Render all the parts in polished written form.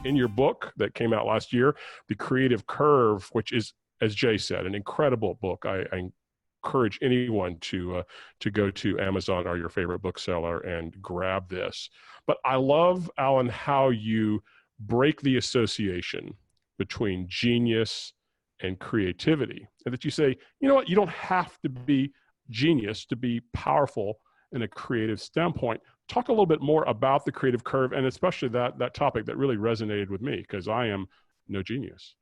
in your book that came out last year, The Creative Curve, which is, as Jay said, an incredible book. I encourage anyone to go to Amazon or your favorite bookseller and grab this. But I love, Alan, how you break the association between genius and creativity, and that you say, you know what, you don't have to be genius to be powerful in a creative standpoint. Talk a little bit more about the creative curve, and especially that topic that really resonated with me, because I am no genius.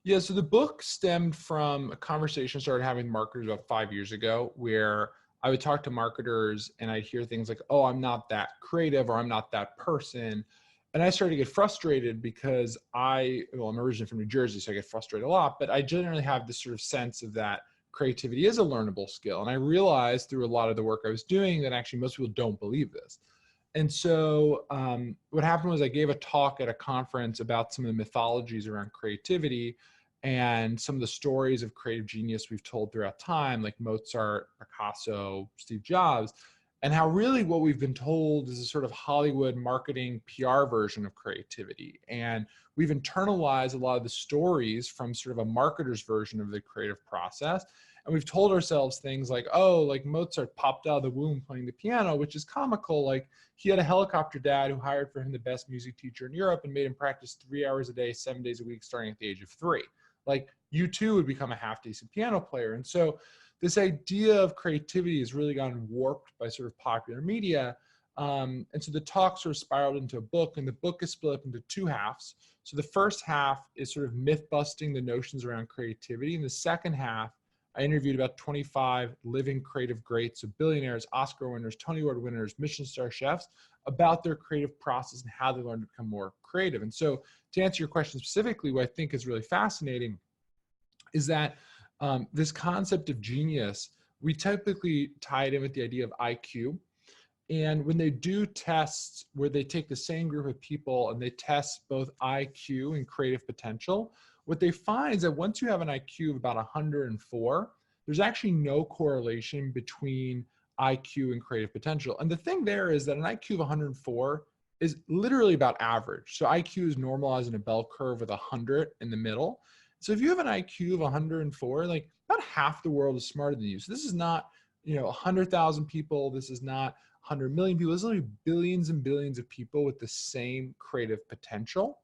Yeah, so the book stemmed from a conversation I started having with marketers about 5 years ago, where I would talk to marketers and I'd hear things like, oh, I'm not that creative, or I'm not that person. And I started to get frustrated because I'm originally from New Jersey, so I get frustrated a lot, but I generally have this sort of sense of that creativity is a learnable skill. And I realized through a lot of the work I was doing that actually most people don't believe this. And so what happened was I gave a talk at a conference about some of the mythologies around creativity and some of the stories of creative genius we've told throughout time, like Mozart, Picasso, Steve Jobs, and how really what we've been told is a sort of Hollywood marketing PR version of creativity. And we've internalized a lot of the stories from sort of a marketer's version of the creative process. And we've told ourselves things like, oh, like Mozart popped out of the womb playing the piano, which is comical. Like he had a helicopter dad who hired for him the best music teacher in Europe and made him practice 3 hours a day, 7 days a week, starting at the age of 3. Like you too would become a half decent piano player. And so this idea of creativity has really gotten warped by sort of popular media. And so the talk sort of spiraled into a book, and the book is split up into 2 halves. So the first half is sort of myth busting the notions around creativity. And the second half, I interviewed about 25 living creative greats, so billionaires, Oscar winners, Tony Award winners, Michelin star chefs, about their creative process and how they learned to become more creative. And so to answer your question specifically, what I think is really fascinating is that this concept of genius, we typically tie it in with the idea of IQ. And when they do tests where they take the same group of people and they test both IQ and creative potential, what they find is that once you have an IQ of about 104, there's actually no correlation between IQ and creative potential. And the thing there is that an IQ of 104 is literally about average. So IQ is normalized in a bell curve with 100 in the middle. So if you have an IQ of 104, like about half the world is smarter than you. So this is not, 100,000 people. This is not 100 million people. There's literally billions and billions of people with the same creative potential.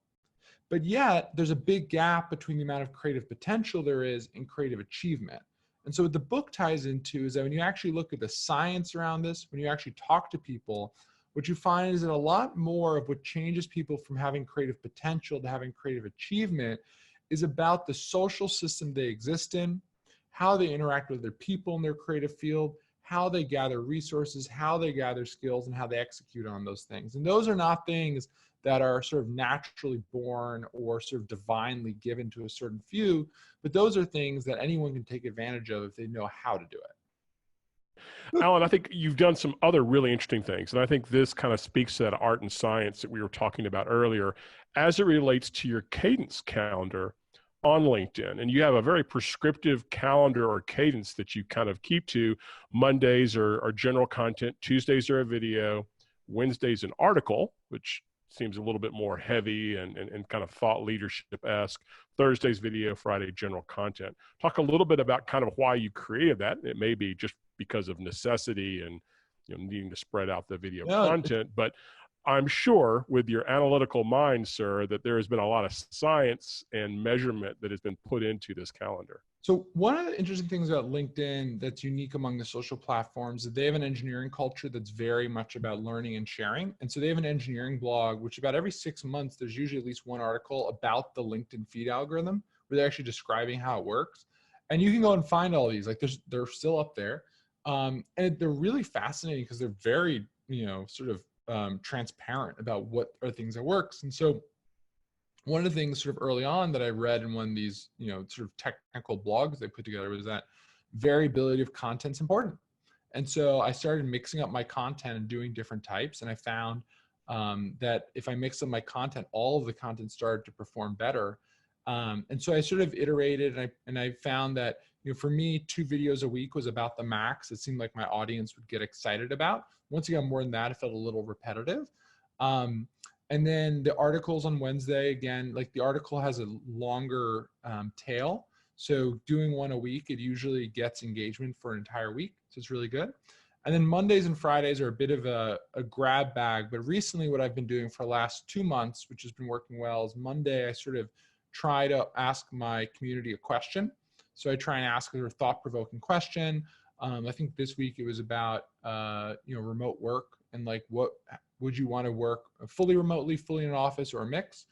But yet there's a big gap between the amount of creative potential there is and creative achievement. And so what the book ties into is that when you actually look at the science around this, when you actually talk to people, what you find is that a lot more of what changes people from having creative potential to having creative achievement is about the social system they exist in, how they interact with other people in their creative field, how they gather resources, how they gather skills, and how they execute on those things. And those are not things that are sort of naturally born or sort of divinely given to a certain few, but those are things that anyone can take advantage of if they know how to do it. Alan, I think you've done some other really interesting things, and I think this kind of speaks to that art and science that we were talking about earlier as it relates to your cadence calendar on LinkedIn. And you have a very prescriptive calendar or cadence that you kind of keep to. Mondays are general content, Tuesdays are a video, Wednesdays an article, which seems a little bit more heavy and kind of thought leadership-esque. Thursday's video, Friday general content. Talk a little bit about kind of why you created that. It may be just because of necessity and needing to spread out the video content, but I'm sure with your analytical mind, sir, that there has been a lot of science and measurement that has been put into this calendar. So one of the interesting things about LinkedIn that's unique among the social platforms is they have an engineering culture that's very much about learning and sharing. And so they have an engineering blog, which about every 6 months, there's usually at least one article about the LinkedIn feed algorithm where they're actually describing how it works. And you can go and find all these, like they're still up there. And they're really fascinating because they're very, sort of transparent about what are things that works. And so one of the things sort of early on that I read in one of these, sort of technical blogs they put together was that variability of content's important. And so I started mixing up my content and doing different types. And I found that if I mixed up my content, all of the content started to perform better. And so I sort of iterated and I found that, for me, 2 videos a week was about the max. It seemed like my audience would get excited about. Once you got more than that, it felt a little repetitive. And then the articles on Wednesday, again, like the article has a longer tail. So doing one a week, it usually gets engagement for an entire week. So it's really good. And then Mondays and Fridays are a bit of a grab bag. But recently what I've been doing for the last 2 months, which has been working well, is Monday I sort of try to ask my community a question. So I try and ask a thought-provoking question. I think this week it was about remote work and like what would you want to work fully remotely, fully in an office, or a mix?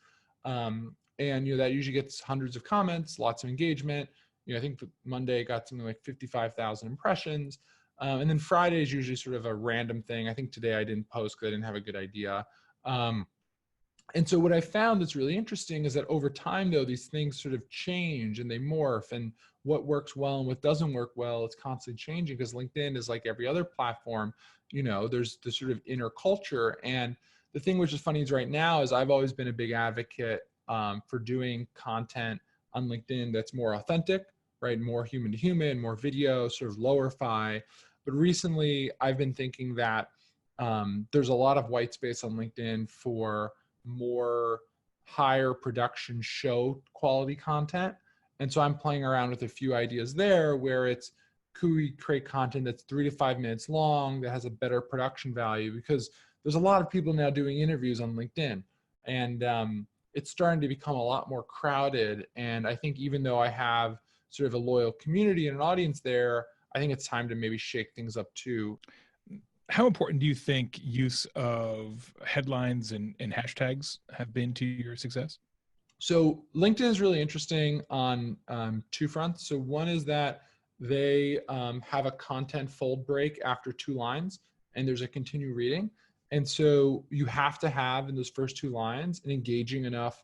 And that usually gets hundreds of comments, lots of engagement. I think Monday got something like 55,000 impressions. And then Friday is usually sort of a random thing. I think today I didn't post because I didn't have a good idea. And so what I found that's really interesting is that over time, though, these things sort of change and they morph, and what works well and what doesn't work well, it's constantly changing, because LinkedIn is like every other platform, there's the sort of inner culture. And the thing which is funny is right now is I've always been a big advocate for doing content on LinkedIn that's more authentic, right? More human to human, more video, sort of lower fi. But recently I've been thinking that there's a lot of white space on LinkedIn for more higher production show quality content. And so I'm playing around with a few ideas there where it's, could we create content that's 3 to 5 minutes long that has a better production value? Because there's a lot of people now doing interviews on LinkedIn, and it's starting to become a lot more crowded. And I think even though I have sort of a loyal community and an audience there, I think it's time to maybe shake things up too. How important do you think use of headlines and hashtags have been to your success? So LinkedIn is really interesting on 2 fronts. So one is that they have a content fold break after 2 lines, and there's a continue reading. And so you have to have in those first 2 lines an engaging enough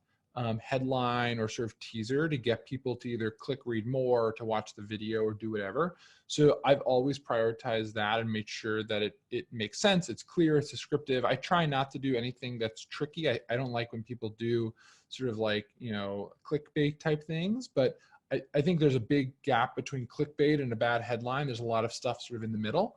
headline or sort of teaser to get people to either click read more, or to watch the video, or do whatever. So I've always prioritized that and made sure that it makes sense, it's clear, it's descriptive. I try not to do anything that's tricky. I don't like when people do sort of like, clickbait type things, but I think there's a big gap between clickbait and a bad headline. There's a lot of stuff sort of in the middle.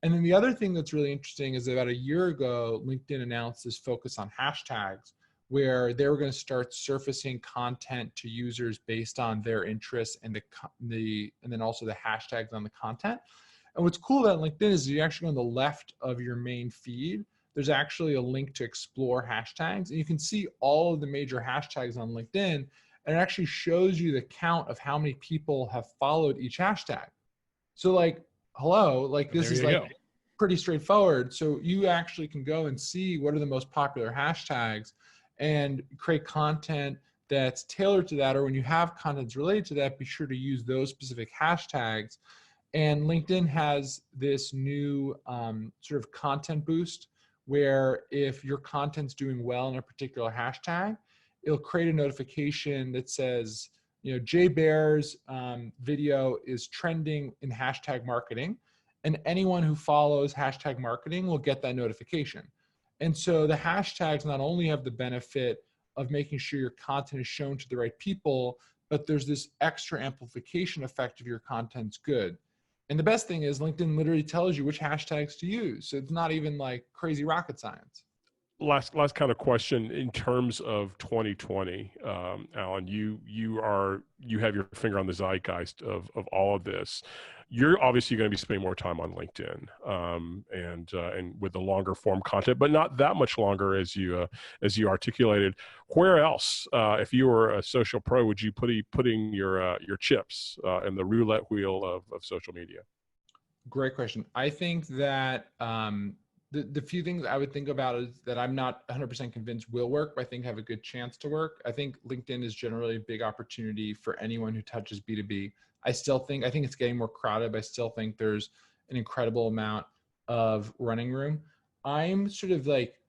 And then the other thing that's really interesting is about a year ago, LinkedIn announced this focus on hashtags, where they were going to start surfacing content to users based on their interests and and then also the hashtags on the content. And what's cool about LinkedIn is you actually on the left of your main feed, there's actually a link to explore hashtags, and you can see all of the major hashtags on LinkedIn, and it actually shows you the count of how many people have followed each hashtag. So like, hello, like this is like pretty straightforward. So you actually can go and see what are the most popular hashtags and create content that's tailored to that. Or when you have content related to that, be sure to use those specific hashtags. And LinkedIn has this new sort of content boost, where if your content's doing well in a particular hashtag, it'll create a notification that says, Jay Baer's video is trending in hashtag marketing, and anyone who follows hashtag marketing will get that notification. And so the hashtags not only have the benefit of making sure your content is shown to the right people, but there's this extra amplification effect if your content's good. And the best thing is LinkedIn literally tells you which hashtags to use. So it's not even like crazy rocket science. Last kind of question in terms of 2020, Alan, you have your finger on the zeitgeist of all of this. You're obviously going to be spending more time on LinkedIn and with the longer form content, but not that much longer as you articulated. Where else, if you were a social pro, would you putting your chips in the roulette wheel of social media? Great question. I think that the few things I would think about is that I'm not 100% convinced will work, but I think have a good chance to work. I think LinkedIn is generally a big opportunity for anyone who touches B2B. I think it's getting more crowded, but I still think there's an incredible amount of running room. I'm sort of like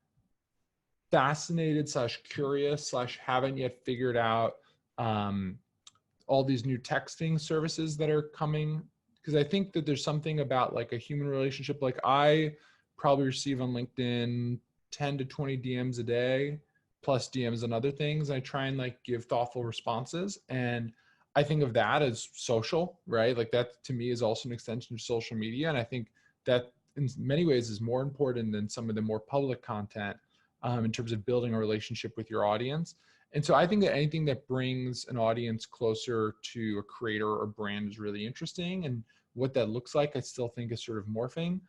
fascinated / curious / haven't yet figured out all these new texting services that are coming, because I think that there's something about like a human relationship. Like I probably receive on LinkedIn 10 to 20 DMs a day, plus DMs and other things. I try and like give thoughtful responses. And I think of that as social, right? Like that to me is also an extension of social media. And I think that in many ways is more important than some of the more public content. in terms of building a relationship with your audience. And so I think that anything that brings an audience closer to a creator or brand is really interesting. And what that looks like, I still think is sort of morphing.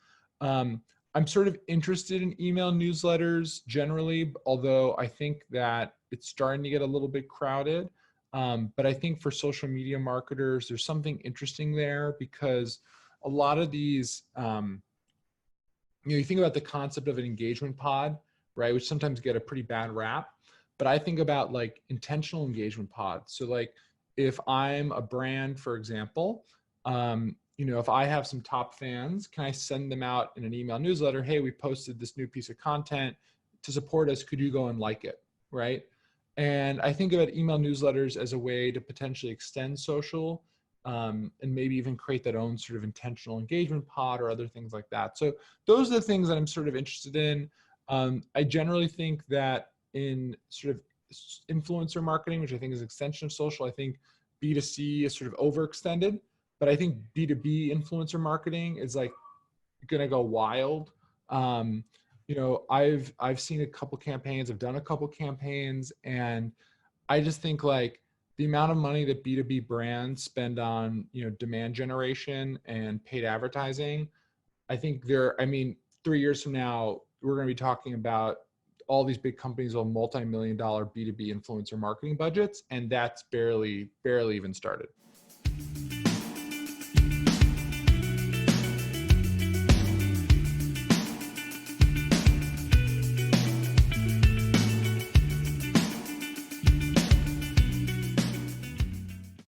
I'm sort of interested in email newsletters generally, although I think that it's starting to get a little bit crowded. But I think for social media marketers, there's something interesting there because a lot of these, you think about the concept of an engagement pod, right? Which sometimes get a pretty bad rap, but I think about like intentional engagement pods. So like if I'm a brand, for example, if I have some top fans, can I send them out in an email newsletter? Hey, we posted this new piece of content to support us. Could you go and like it, right? And I think about email newsletters as a way to potentially extend social and maybe even create that own sort of intentional engagement pod or other things like that. So those are the things that I'm sort of interested in. I generally think that in sort of influencer marketing, which I think is an extension of social, I think B2C is sort of overextended, but I think B2B influencer marketing is like going to go wild. I've seen a couple campaigns, I've done a couple campaigns, and I just think like the amount of money that B2B brands spend on, demand generation and paid advertising, I think 3 years from now, we're going to be talking about all these big companies with multi-million-dollar B2B influencer marketing budgets, and that's barely even started.